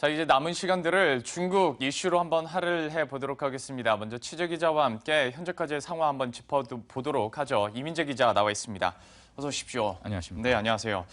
자, 이제 남은 시간들을 중국 이슈로 한번 할애해 보도록 하겠습니다. 먼저 취재 기자와 함께 현재까지의 상황 한번 짚어보도록 하죠. 이민재 기자 나와 있습니다. 어서 오십시오. 안녕하십니까. 네, 안녕하세요.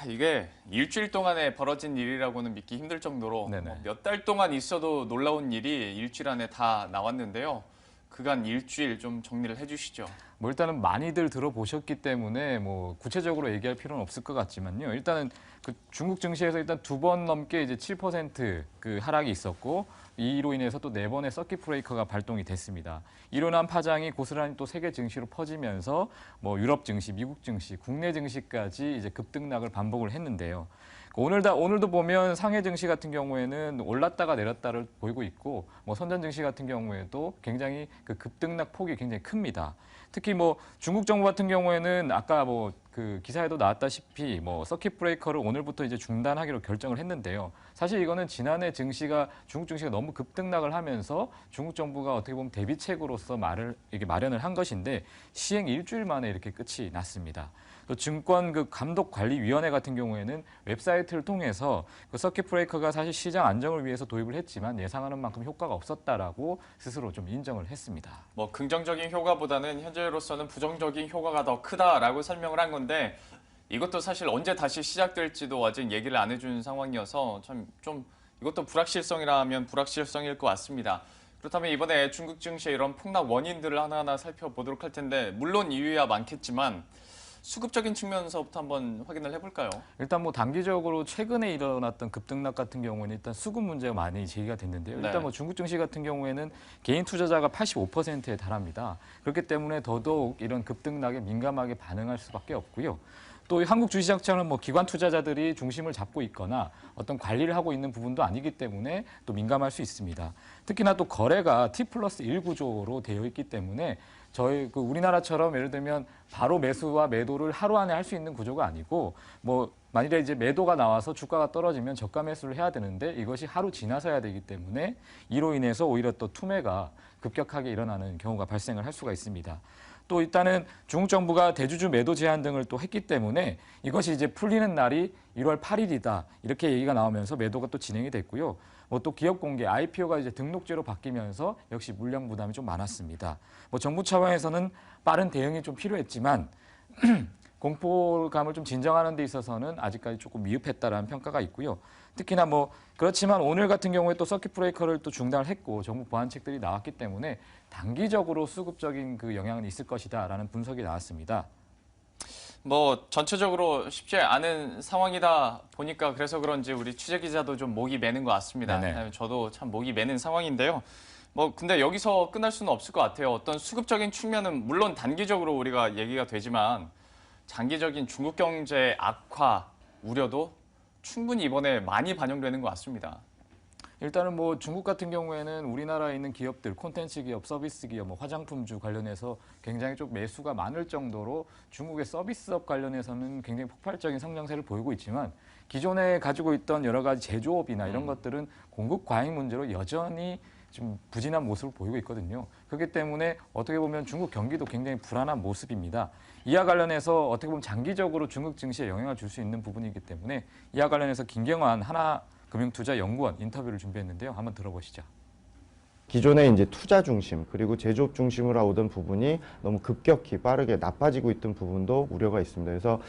이게 일주일 동안에 벌어진 일이라고는 믿기 힘들 정도로 몇 달 동안 있어도 놀라운 일이 일주일 안에 다 나왔는데요. 그간 일주일 좀 정리를 해주시죠. 뭐 일단은 많이들 들어보셨기 때문에 뭐 구체적으로 얘기할 필요는 없을 것 같지만요. 일단은 그 중국 증시에서 일단 2번 넘게 이제 7% 하락이 있었고 이로 인해서 또 4번의 서킷 브레이커가 발동이 됐습니다. 이로 인한 파장이 고스란히 또 세계 증시로 퍼지면서 뭐 유럽 증시, 미국 증시, 국내 증시까지 이제 급등락을 반복을 했는데요. 오늘도 보면 상해 증시 같은 경우에는 올랐다가 내렸다를 보이고 있고, 뭐 선전 증시 같은 경우에도 굉장히 그 급등락 폭이 굉장히 큽니다. 특히 뭐 중국 정부 같은 경우에는 아까 뭐 그 기사에도 나왔다시피 뭐 서킷 브레이커를 오늘부터 이제 중단하기로 결정을 했는데요. 사실 이거는 지난해 중국 증시가 너무 급등락을 하면서 중국 정부가 어떻게 보면 대비책으로서 이게 마련을 한 것인데 시행 일주일 만에 이렇게 끝이 났습니다. 또 증권 감독관리위원회 같은 경우에는 웹사이트를 통해서 그 서킷 브레이커가 사실 시장 안정을 위해서 도입을 했지만 예상하는 만큼 효과가 없었다라고 스스로 좀 인정을 했습니다. 뭐 긍정적인 효과보다는 현재로서는 부정적인 효과가 더 크다라고 설명을 한 건데 이것도 사실 언제 다시 시작될지도 아직 얘기를 안 해준 상황이어서 참 좀 이것도 불확실성이라면 불확실성일 것 같습니다. 그렇다면 이번에 중국 증시의 이런 폭락 원인들을 하나하나 살펴보도록 할 텐데 물론 이유야 많겠지만 수급적인 측면에서부터 한번 확인을 해볼까요? 일단 뭐 단기적으로 최근에 일어났던 급등락 같은 경우는 일단 수급 문제가 많이 제기가 됐는데요. 일단 뭐 중국 증시 같은 경우에는 개인 투자자가 85%에 달합니다. 그렇기 때문에 더더욱 이런 급등락에 민감하게 반응할 수밖에 없고요. 또 한국 주식시장처럼 뭐 기관 투자자들이 중심을 잡고 있거나 어떤 관리를 하고 있는 부분도 아니기 때문에 또 민감할 수 있습니다. 특히나 또 거래가 T+1 구조로 되어 있기 때문에 저희 우리나라처럼 예를 들면 바로 매수와 매도를 하루 안에 할 수 있는 구조가 아니고 뭐 만일에 이제 매도가 나와서 주가가 떨어지면 저가 매수를 해야 되는데 이것이 하루 지나서 해야 되기 때문에 이로 인해서 오히려 또 투매가 급격하게 일어나는 경우가 발생을 할 수가 있습니다. 또 일단은 중국 정부가 대주주 매도 제한 등을 또 했기 때문에 이것이 이제 풀리는 날이 1월 8일이다. 이렇게 얘기가 나오면서 매도가 또 진행이 됐고요. 뭐 또 기업 공개, IPO가 이제 등록제로 바뀌면서 역시 물량 부담이 좀 많았습니다. 뭐 정부 차원에서는 빠른 대응이 좀 필요했지만 공포감을 좀 진정하는 데 있어서는 아직까지 조금 미흡했다라는 평가가 있고요. 특히나 뭐 그렇지만 오늘 같은 경우에 또 서킷 브레이커를 또 중단을 했고 정부 보완책들이 나왔기 때문에 단기적으로 수급적인 그 영향은 있을 것이다라는 분석이 나왔습니다. 뭐 전체적으로 쉽지 않은 상황이다 보니까 그래서 그런지 우리 취재 기자도 좀 목이 메는 것 같습니다. 저도 참 목이 메는 상황인데요. 뭐 근데 여기서 끝날 수는 없을 것 같아요. 어떤 수급적인 측면은 물론 단기적으로 우리가 얘기가 되지만 장기적인 중국 경제 악화 우려도 충분히 이번에 많이 반영되는 것 같습니다. 일단은 뭐 중국 같은 경우에는 우리나라에 있는 기업들, 콘텐츠 기업, 서비스 기업, 뭐 화장품주 관련해서 굉장히 좀 매수가 많을 정도로 중국의 서비스업 관련해서는 굉장히 폭발적인 성장세를 보이고 있지만 기존에 가지고 있던 여러 가지 제조업이나 이런 것들은 공급 과잉 문제로 여전히 좀 부진한 모습을 보이고 있거든요. 그렇기 때문에 어떻게 보면 중국 경기도 굉장히 불안한 모습입니다. 이와 관련해서 어떻게 보면 장기적으로 중국 증시에 영향을 줄 수 있는 부분이기 때문에 이와 관련해서 김경환 하나금융투자연구원 인터뷰를 준비했는데요. 한번 들어보시죠. 기존에 이제 투자 중심 그리고 제조업 중심으로 오던 부분이 너무 급격히 빠르게 나빠지고 있던 부분도 우려가 있습니다. 그래서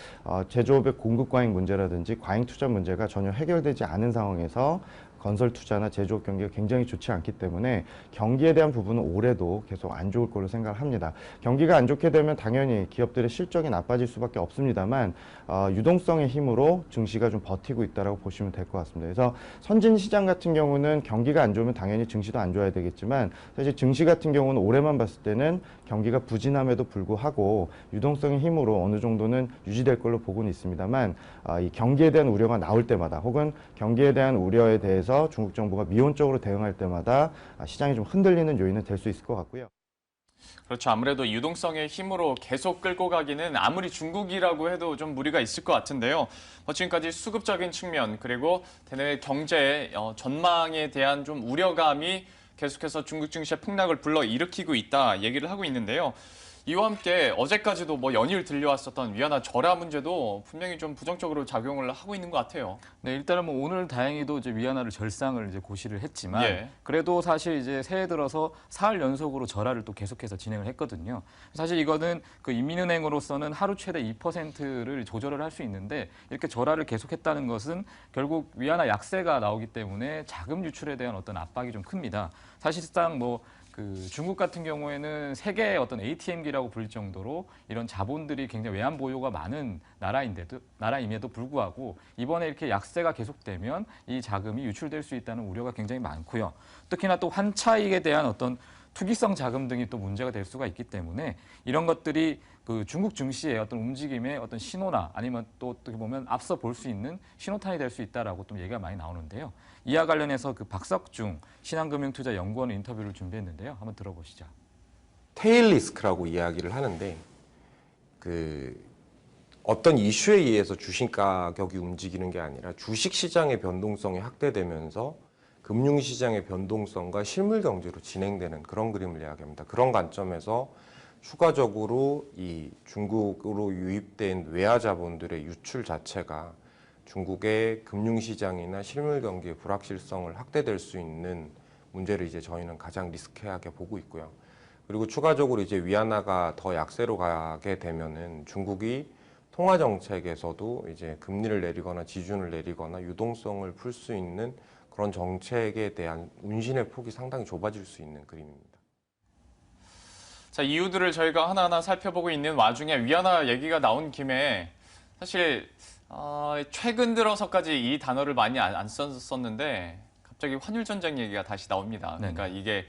제조업의 공급 과잉 문제라든지 과잉 투자 문제가 전혀 해결되지 않은 상황에서 건설 투자나 제조업 경기가 굉장히 좋지 않기 때문에 경기에 대한 부분은 올해도 계속 안 좋을 걸로 생각을 합니다. 경기가 안 좋게 되면 당연히 기업들의 실적이 나빠질 수밖에 없습니다만 유동성의 힘으로 증시가 좀 버티고 있다고 보시면 될 것 같습니다. 그래서 선진 시장 같은 경우는 경기가 안 좋으면 당연히 증시도 안 좋아야 되겠지만 사실 증시 같은 경우는 올해만 봤을 때는 경기가 부진함에도 불구하고 유동성의 힘으로 어느 정도는 유지될 걸로 보고는 있습니다만 이 경기에 대한 우려가 나올 때마다 혹은 경기에 대한 우려에 대해서 중국 정부가 미온적으로 대응할 때마다 시장이 좀 흔들리는 요인은 될 수 있을 것 같고요. 그렇죠. 아무래도 유동성의 힘으로 계속 끌고 가기는 아무리 중국이라고 해도 좀 무리가 있을 것 같은데요. 지금까지 수급적인 측면 그리고 대내 경제 전망에 대한 좀 우려감이 계속해서 중국 증시의 폭락을 불러일으키고 있다 얘기를 하고 있는데요. 이와 함께 어제까지도 뭐 연일 들려왔었던 위안화 절하 문제도 분명히 좀 부정적으로 작용을 하고 있는 것 같아요. 네, 일단은 뭐 오늘 다행히도 이제 위안화를 절상을 이제 고시를 했지만 예. 그래도 사실 이제 새해 들어서 사흘 연속으로 절하를 또 계속해서 진행을 했거든요. 사실 이거는 그 인민은행으로서는 하루 최대 2%를 조절을 할 수 있는데 이렇게 절하를 계속했다는 것은 결국 위안화 약세가 나오기 때문에 자금 유출에 대한 어떤 압박이 좀 큽니다. 사실상 뭐 그 중국 같은 경우에는 세계의 어떤 ATM기라고 불릴 정도로 이런 자본들이 굉장히 외환 보유가 많은 나라임에도 불구하고 이번에 이렇게 약세가 계속되면 이 자금이 유출될 수 있다는 우려가 굉장히 많고요. 특히나 또 환차익에 대한 어떤 투기성 자금 등이 또 문제가 될 수가 있기 때문에 이런 것들이 그 중국 증시의 어떤 움직임의 어떤 신호나 아니면 또 어떻게 보면 앞서 볼 수 있는 신호탄이 될 수 있다라고 좀 얘기가 많이 나오는데요. 이와 관련해서 그 박석중 신한금융투자연구원 인터뷰를 준비했는데요. 한번 들어보시죠. 테일 리스크라고 이야기를 하는데 그 어떤 이슈에 의해서 주식 가격이 움직이는 게 아니라 주식 시장의 변동성이 확대되면서 금융시장의 변동성과 실물 경제로 진행되는 그런 그림을 이야기합니다. 그런 관점에서 추가적으로 이 중국으로 유입된 외화 자본들의 유출 자체가 중국의 금융시장이나 실물 경제의 불확실성을 확대될 수 있는 문제를 이제 저희는 가장 리스키하게 보고 있고요. 그리고 추가적으로 이제 위안화가 더 약세로 가게 되면은 중국이 통화 정책에서도 이제 금리를 내리거나 지준을 내리거나 유동성을 풀 수 있는 그런 정책에 대한 운신의 폭이 상당히 좁아질 수 있는 그림입니다. 자, 이유들을 저희가 하나하나 살펴보고 있는 와중에 위안화 얘기가 나온 김에 사실 최근 들어서까지 이 단어를 많이 안 썼었는데 갑자기 환율 전쟁 얘기가 다시 나옵니다. 그러니까 이게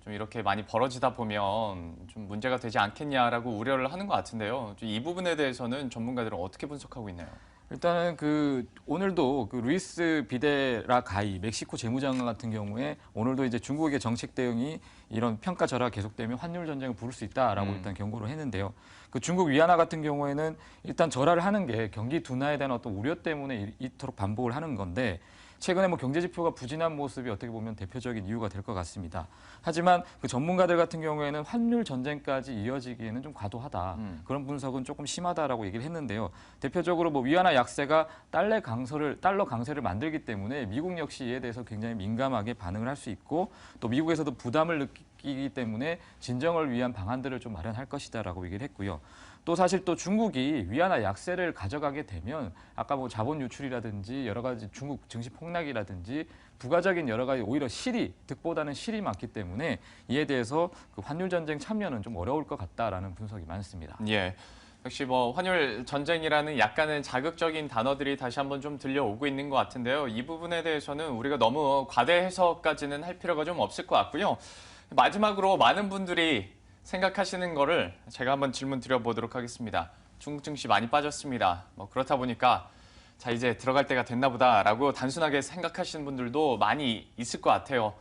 좀 이렇게 많이 벌어지다 보면 좀 문제가 되지 않겠냐라고 우려를 하는 것 같은데요. 이 부분에 대해서는 전문가들은 어떻게 분석하고 있나요? 일단은 그 오늘도 그 루이스 비데라 가이 멕시코 재무장관 같은 경우에 오늘도 이제 중국의 정책 대응이 이런 평가 절하가 계속되면 환율 전쟁을 부를 수 있다라고 일단 경고를 했는데요. 그 중국 위안화 같은 경우에는 일단 절하를 하는 게 경기 둔화에 대한 어떤 우려 때문에 이토록 반복을 하는 건데 최근에 뭐 경제 지표가 부진한 모습이 어떻게 보면 대표적인 이유가 될 것 같습니다. 하지만 그 전문가들 같은 경우에는 환율 전쟁까지 이어지기에는 좀 과도하다. 그런 분석은 조금 심하다라고 얘기를 했는데요. 대표적으로 뭐 위안화 약세가 달러 강세를 만들기 때문에 미국 역시 이에 대해서 굉장히 민감하게 반응을 할 수 있고 또 미국에서도 부담을 느끼기 때문에 진정을 위한 방안들을 좀 마련할 것이다라고 얘기를 했고요. 또 사실 또 중국이 위안화 약세를 가져가게 되면 아까 뭐 자본 유출이라든지 여러 가지 중국 증시 폭락이라든지 부가적인 여러 가지 오히려 득보다는 실이 많기 때문에 이에 대해서 그 환율 전쟁 참여는 좀 어려울 것 같다라는 분석이 많습니다. 예. 역시 뭐 환율 전쟁이라는 약간은 자극적인 단어들이 다시 한번 좀 들려오고 있는 것 같은데요. 이 부분에 대해서는 우리가 너무 과대 해석까지는 할 필요가 좀 없을 것 같고요. 마지막으로 많은 분들이 생각하시는 거를 제가 한번 질문 드려보도록 하겠습니다. 중국 증시 많이 빠졌습니다. 뭐 그렇다 보니까 자 이제 들어갈 때가 됐나 보다라고 단순하게 생각하시는 분들도 많이 있을 것 같아요.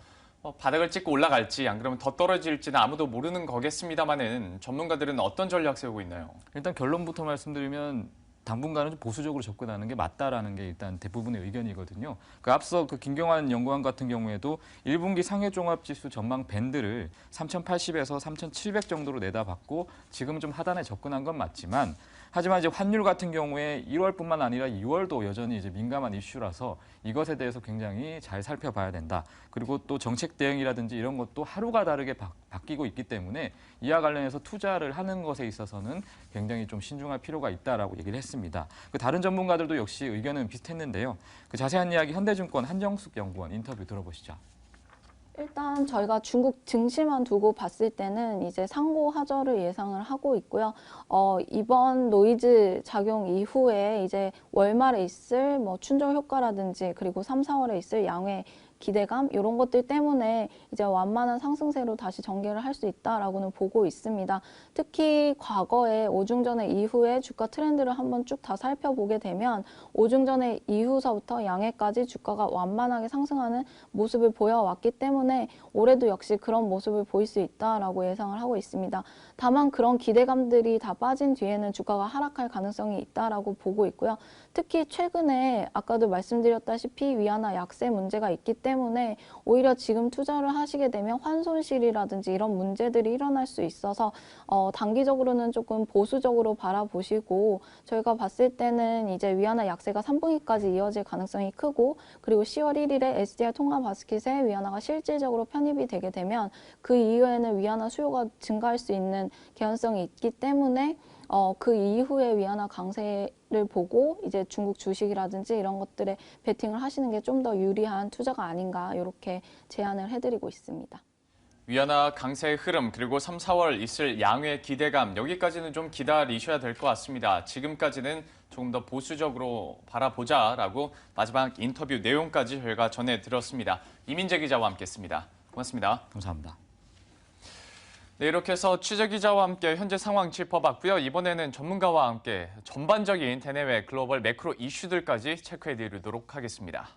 바닥을 찍고 올라갈지 안 그러면 더 떨어질지는 아무도 모르는 거겠습니다만은 전문가들은 어떤 전략 세우고 있나요? 일단 결론부터 말씀드리면 당분간은 좀 보수적으로 접근하는 게 맞다라는 게 일단 대부분의 의견이거든요. 그 앞서 그 김경환 연구원 같은 경우에도 1분기 상해종합지수 전망 밴드를 3,080에서 3,700 정도로 내다봤고 지금 좀 하단에 접근한 건 맞지만 하지만 이제 환율 같은 경우에 1월뿐만 아니라 2월도 여전히 이제 민감한 이슈라서 이것에 대해서 굉장히 잘 살펴봐야 된다. 그리고 또 정책 대응이라든지 이런 것도 하루가 다르게 바뀌고 있기 때문에 이와 관련해서 투자를 하는 것에 있어서는 굉장히 좀 신중할 필요가 있다라고 얘기를 했습니다. 그 다른 전문가들도 역시 의견은 비슷했는데요. 그 자세한 이야기 현대증권 한정숙 연구원 인터뷰 들어보시죠. 일단 저희가 중국 증시만 두고 봤을 때는 이제 상고 하저를 예상을 하고 있고요. 이번 노이즈 작용 이후에 이제 월말에 있을 뭐 춘절 효과라든지 그리고 3, 4월에 있을 양회 기대감 이런 것들 때문에 이제 완만한 상승세로 다시 전개를 할 수 있다라고는 보고 있습니다. 특히 과거에 오중전의 이후에 주가 트렌드를 한번 쭉 다 살펴보게 되면 오중전의 이후서부터 양해까지 주가가 완만하게 상승하는 모습을 보여왔기 때문에 올해도 역시 그런 모습을 보일 수 있다라고 예상을 하고 있습니다. 다만 그런 기대감들이 다 빠진 뒤에는 주가가 하락할 가능성이 있다라고 보고 있고요. 특히 최근에 아까도 말씀드렸다시피 위안화 약세 문제가 있기 때문에 때문에 오히려 지금 투자를 하시게 되면 환손실이라든지 이런 문제들이 일어날 수 있어서 단기적으로는 조금 보수적으로 바라보시고 저희가 봤을 때는 이제 위안화 약세가 3분기까지 이어질 가능성이 크고 그리고 10월 1일에 SDR 통화 바스켓에 위안화가 실질적으로 편입이 되게 되면 그 이후에는 위안화 수요가 증가할 수 있는 개연성이 있기 때문에 그 이후에 위안화 강세를 보고 이제 중국 주식이라든지 이런 것들에 베팅을 하시는 게 좀 더 유리한 투자가 아닌가 이렇게 제안을 해드리고 있습니다. 위안화 강세의 흐름 그리고 3, 4월 있을 양회 기대감 여기까지는 좀 기다리셔야 될 것 같습니다. 지금까지는 조금 더 보수적으로 바라보자라고 마지막 인터뷰 내용까지 저희가 전해드렸습니다. 이민재 기자와 함께했습니다. 고맙습니다. 감사합니다. 네, 이렇게 해서 취재기자와 함께 현재 상황 짚어봤고요. 이번에는 전문가와 함께 전반적인 대내외 글로벌 매크로 이슈들까지 체크해드리도록 하겠습니다.